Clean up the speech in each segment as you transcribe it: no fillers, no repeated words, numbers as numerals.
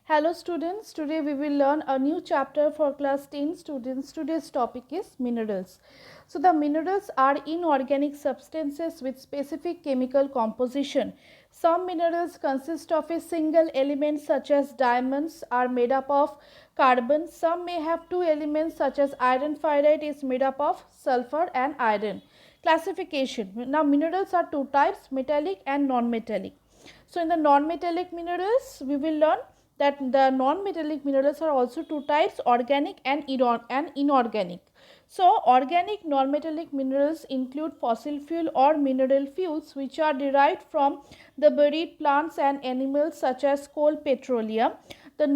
Hello students, today we will learn a new chapter for class 10 students. Today's topic is minerals. So the minerals are inorganic substances with specific chemical composition. Some minerals consist of a single element such as diamonds are made up of carbon. Some may have two elements such as iron ferrite is made up of sulfur and iron. Classification. Now minerals are two types, metallic and non-metallic. So in the non-metallic minerals we will learn that the non-metallic minerals are also two types, organic and inorganic. So organic non-metallic minerals include fossil fuel or mineral fuels which are derived from the buried plants and animals such as coal, petroleum. The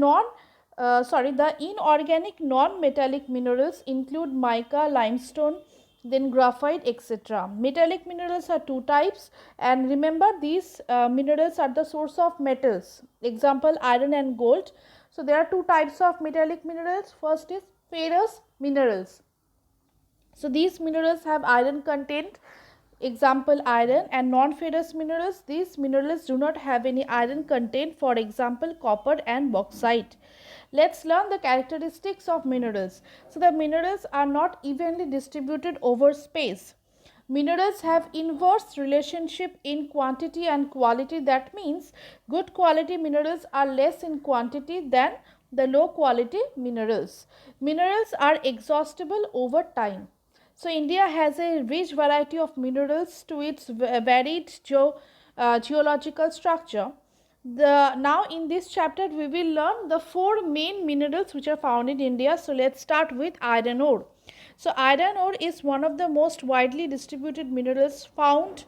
inorganic non-metallic minerals include mica, limestone, then graphite, etc. Metallic minerals are two types, and remember these minerals are the source of metals, example iron and gold. So there are two types of metallic minerals. First is ferrous minerals. So these minerals have iron content, example iron, and non-ferrous minerals, these minerals do not have any iron content, for example copper and bauxite. Let's learn the characteristics of minerals. So the minerals are not evenly distributed over space. Minerals have inverse relationship in quantity and quality. That means good quality minerals are less in quantity than the low quality minerals. Minerals are exhaustible over time. So India has a rich variety of minerals to its varied geological structure. Now in this chapter we will learn the four main minerals which are found in India. So let's start with iron ore. So iron ore is one of the most widely distributed minerals found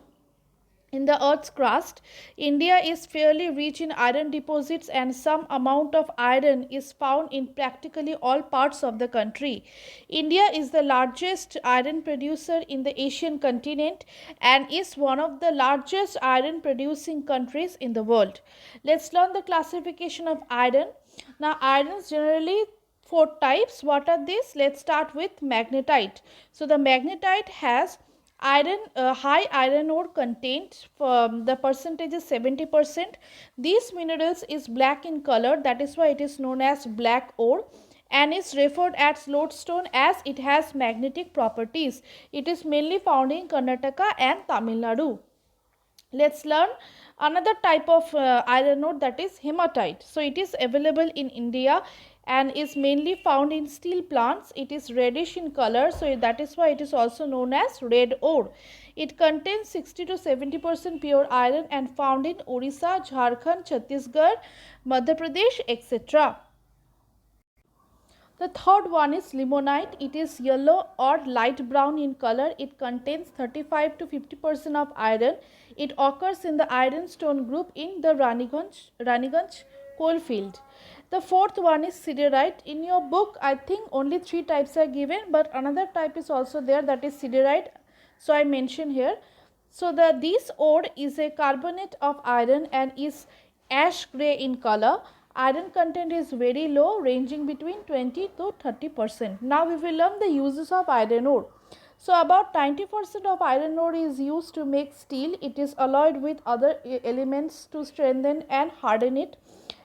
in the earth's crust. India is fairly rich in iron deposits, and some amount of iron is found in practically all parts of the country. India is the largest iron producer in the Asian continent and is one of the largest iron producing countries in the world. Let's learn the classification of iron. Now iron is generally four types. What are these? Let's start with magnetite. So the magnetite has high iron ore content. The percentage is 70%. These minerals is black in color, that is why it is known as black ore, and is referred as lodestone as it has magnetic properties. It is mainly found in Karnataka and Tamil Nadu. Let's learn another type of iron ore, that is hematite. So it is available in India and is mainly found in steel plants. It is reddish in color, so that is why it is also known as red ore. It contains 60 to 70% pure iron and found in Orissa, Jharkhand, Chhattisgarh, Madhya Pradesh, etc. The third one is limonite. It is yellow or light brown in color. It contains 35 to 50% of iron. It occurs in the ironstone group in the Raniganj coal field. The fourth one is siderite. In your book, I think only three types are given, but another type is also there, that is siderite. So I mention here. So this ore is a carbonate of iron and is ash grey in color. Iron content is very low, ranging between 20 to 30%. Now we will learn the uses of iron ore. So about 90% of iron ore is used to make steel. It is alloyed with other elements to strengthen and harden it,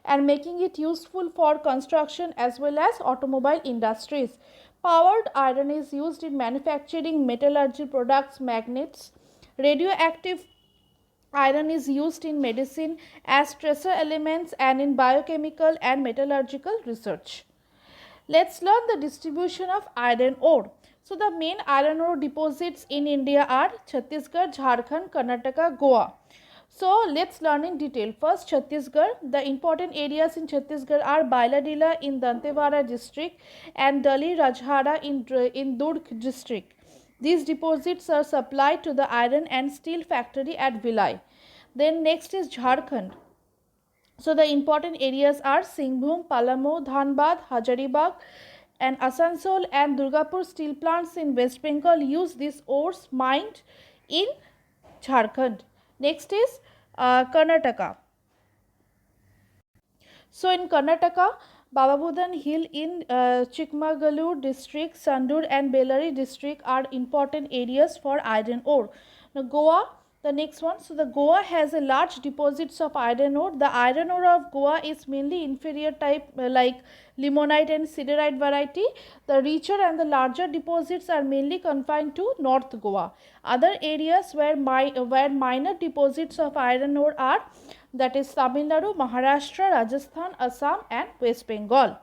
and making it useful for construction as well as automobile industries. Powered iron is used in manufacturing metallurgy products, magnets. Radioactive iron is used in medicine as tracer elements and in biochemical and metallurgical research. Let's learn the distribution of iron ore. So the main iron ore deposits in India are Chhattisgarh, Jharkhand, Karnataka, Goa. So let's learn in detail. First, Chhattisgarh. The important areas in Chhattisgarh are Bailadila in Dantewada district and Dali Rajhara in Durg district. These deposits are supplied to the iron and steel factory at Vilai. Then next is Jharkhand. So the important areas are Singhbhum, Palamu, Dhanbad, Hazaribagh, and Asansol and Durgapur steel plants in West Bengal use these ores mined in Jharkhand. Next is Karnataka. So in Karnataka, Bababudan Hill in Chikmagalur district, Sandur and Bellary district are important areas for iron ore. Now Goa, The next one, so the Goa has a large deposits of iron ore. The iron ore of Goa is mainly inferior type like limonite and siderite variety. The richer and the larger deposits are mainly confined to North Goa. Other areas where minor deposits of iron ore are, that is Tamil Nadu, Maharashtra, Rajasthan, Assam and West Bengal.